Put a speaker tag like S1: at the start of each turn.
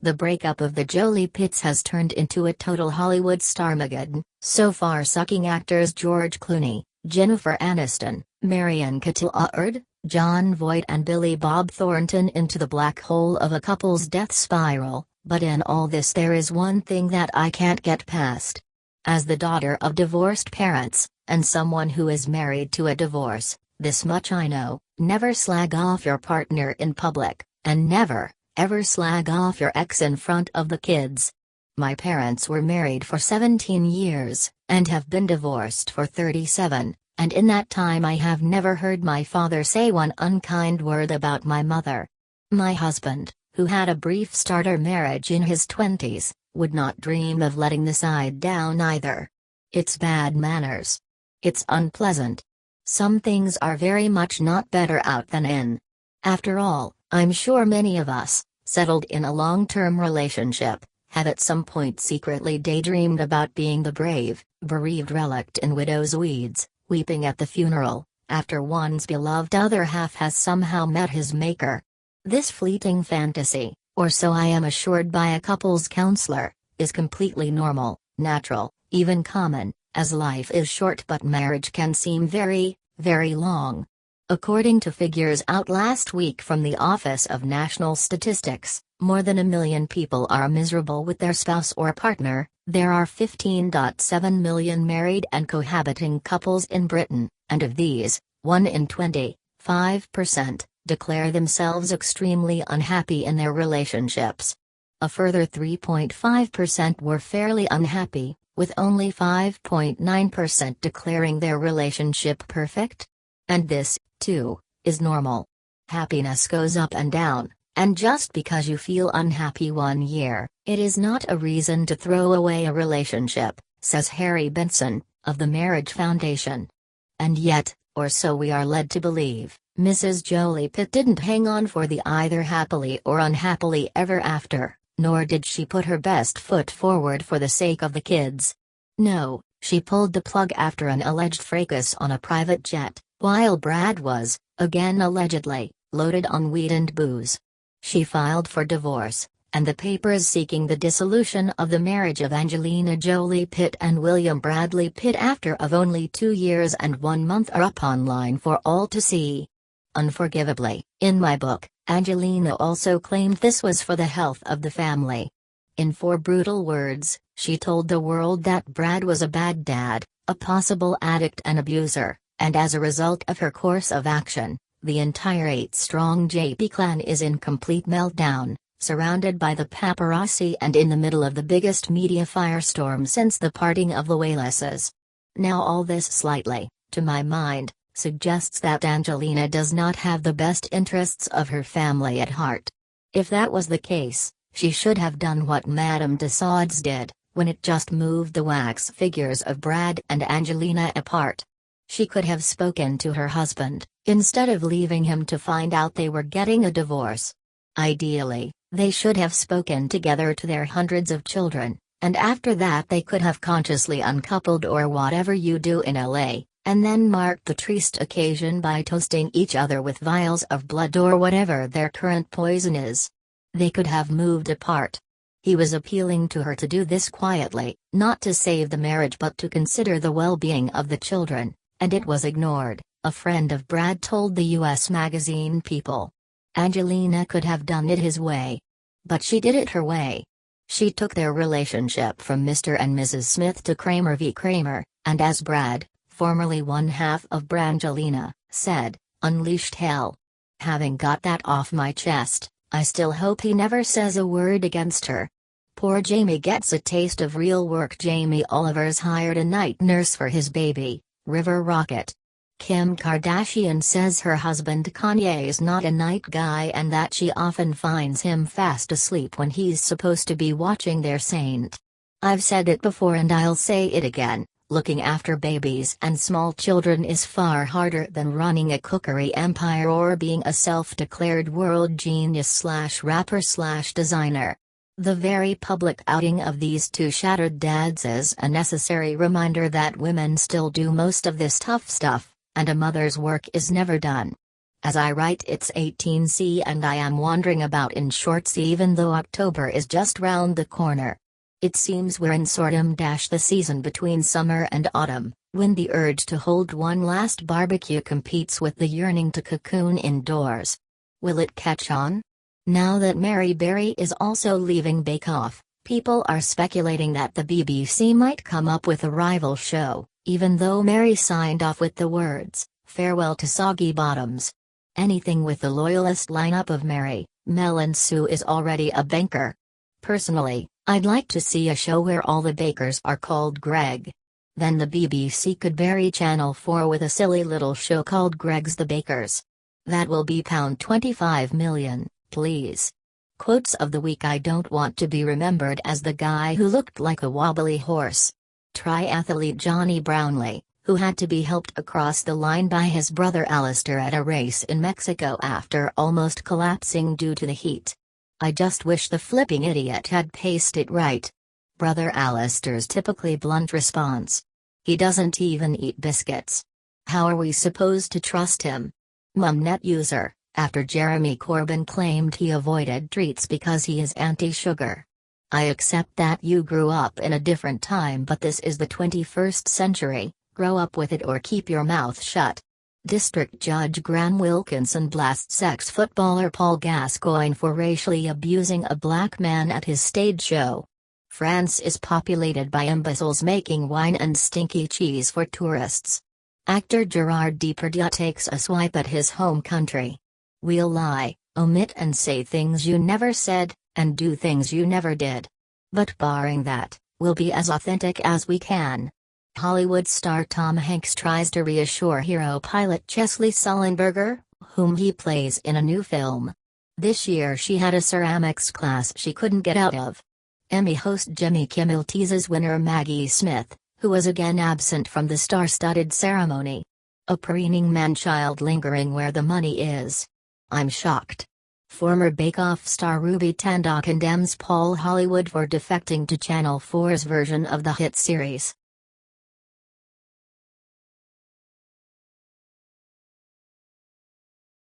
S1: The breakup of the Jolie Pitts has turned into a total Hollywood starmageddon, so far sucking actors George Clooney, Jennifer Aniston, Marion Cotillard, Jon Voight and Billy Bob Thornton into the black hole of a couple's death spiral, but in all this there is one thing that I can't get past. As the daughter of divorced parents, and someone who is married to a divorce, this much I know: never slag off your partner in public, and never, ever slag off your ex in front of the kids. My parents were married for 17 years, and have been divorced for 37, and in that time I have never heard my father say one unkind word about my mother. My husband, who had a brief starter marriage in his 20s, would not dream of letting the side down either. It's bad manners. It's unpleasant. Some things are very much not better out than in. After all, I'm sure many of us, settled in a long-term relationship, have at some point secretly daydreamed about being the brave, bereaved relict in widow's weeds, weeping at the funeral, after one's beloved other half has somehow met his maker. This fleeting fantasy, or so I am assured by a couples counselor, is completely normal, natural, even common, as life is short but marriage can seem very, very long. According to figures out last week from the Office of National Statistics, more than 1 million people are miserable with their spouse or partner. There are 15.7 million married and cohabiting couples in Britain, and of these, 1 in 20, 5%, declare themselves extremely unhappy in their relationships. A further 3.5% were fairly unhappy, with only 5.9% declaring their relationship perfect. And this, too, is normal. Happiness goes up and down, and just because you feel unhappy one year, it is not a reason to throw away a relationship, says Harry Benson, of the Marriage Foundation. And yet, or so we are led to believe, Mrs. Jolie Pitt didn't hang on for the either happily or unhappily ever after, nor did she put her best foot forward for the sake of the kids. No, she pulled the plug after an alleged fracas on a private jet, while Brad was, again allegedly, loaded on weed and booze. She filed for divorce, and the papers seeking the dissolution of the marriage of Angelina Jolie Pitt and William Bradley Pitt after of only 2 years and 1 month are up online for all to see. Unforgivably, in my book, Angelina also claimed this was for the health of the family. In 4 brutal words, she told the world that Brad was a bad dad, a possible addict and abuser, and as a result of her course of action, the entire 8-strong JP clan is in complete meltdown, surrounded by the paparazzi and in the middle of the biggest media firestorm since the parting of the Waleses. Now all this slightly, to my mind, suggests that Angelina does not have the best interests of her family at heart. If that was the case, she should have done what Madame Tussauds did, when it just moved the wax figures of Brad and Angelina apart. She could have spoken to her husband, instead of leaving him to find out they were getting a divorce. Ideally, they should have spoken together to their hundreds of children, and after that they could have consciously uncoupled or whatever you do in LA, and then marked the triste occasion by toasting each other with vials of blood or whatever their current poison is. They could have moved apart. He was appealing to her to do this quietly, not to save the marriage but to consider the well-being of the children. And it was ignored, a friend of Brad told the US magazine People. Angelina could have done it his way. But she did it her way. She took their relationship from Mr. and Mrs. Smith to Kramer v. Kramer, and as Brad, formerly one half of Brangelina, said, unleashed hell. Having got that off my chest, I still hope he never says a word against her. Poor Jamie gets a taste of real work. Jamie Oliver's hired a night nurse for his baby, River Rocket. Kim Kardashian says her husband Kanye's not a night guy and that she often finds him fast asleep when he's supposed to be watching their saint. I've said it before and I'll say it again, looking after babies and small children is far harder than running a cookery empire or being a self-declared world genius/rapper/designer. The very public outing of these 2 shattered dads is a necessary reminder that women still do most of this tough stuff, and a mother's work is never done. As I write it's 18C and I am wandering about in shorts even though October is just round the corner. It seems we're in the season between summer and autumn, when the urge to hold one last barbecue competes with the yearning to cocoon indoors. Will it catch on? Now that Mary Berry is also leaving Bake Off, people are speculating that the BBC might come up with a rival show, even though Mary signed off with the words, "Farewell to soggy bottoms." Anything with the loyalist lineup of Mary, Mel and Sue is already a banker. Personally, I'd like to see a show where all the bakers are called Greg. Then the BBC could bury Channel 4 with a silly little show called Greg's the Bakers. That will be £25 million, please. Quotes of the week: I don't want to be remembered as the guy who looked like a wobbly horse. Triathlete Johnny Brownlee, who had to be helped across the line by his brother Alistair at a race in Mexico after almost collapsing due to the heat. I just wish the flipping idiot had paced it right. Brother Alistair's typically blunt response: he doesn't even eat biscuits. How are we supposed to trust him? Mumnet user, after Jeremy Corbyn claimed he avoided treats because he is anti-sugar. I accept that you grew up in a different time, but this is the 21st century, grow up with it or keep your mouth shut. District Judge Graham Wilkinson blasts ex-footballer Paul Gascoigne for racially abusing a black man at his stage show. France is populated by imbeciles making wine and stinky cheese for tourists. Actor Gerard Depardieu takes a swipe at his home country. We'll lie, omit and say things you never said, and do things you never did. But barring that, we'll be as authentic as we can. Hollywood star Tom Hanks tries to reassure hero pilot Chesley Sullenberger, whom he plays in a new film. This year she had a ceramics class she couldn't get out of. Emmy host Jimmy Kimmel teases winner Maggie Smith, who was again absent from the star-studded ceremony. A preening man-child lingering where the money is. I'm shocked. Former Bake Off star Ruby Tanda condemns Paul Hollywood for defecting to Channel 4's version of the hit series.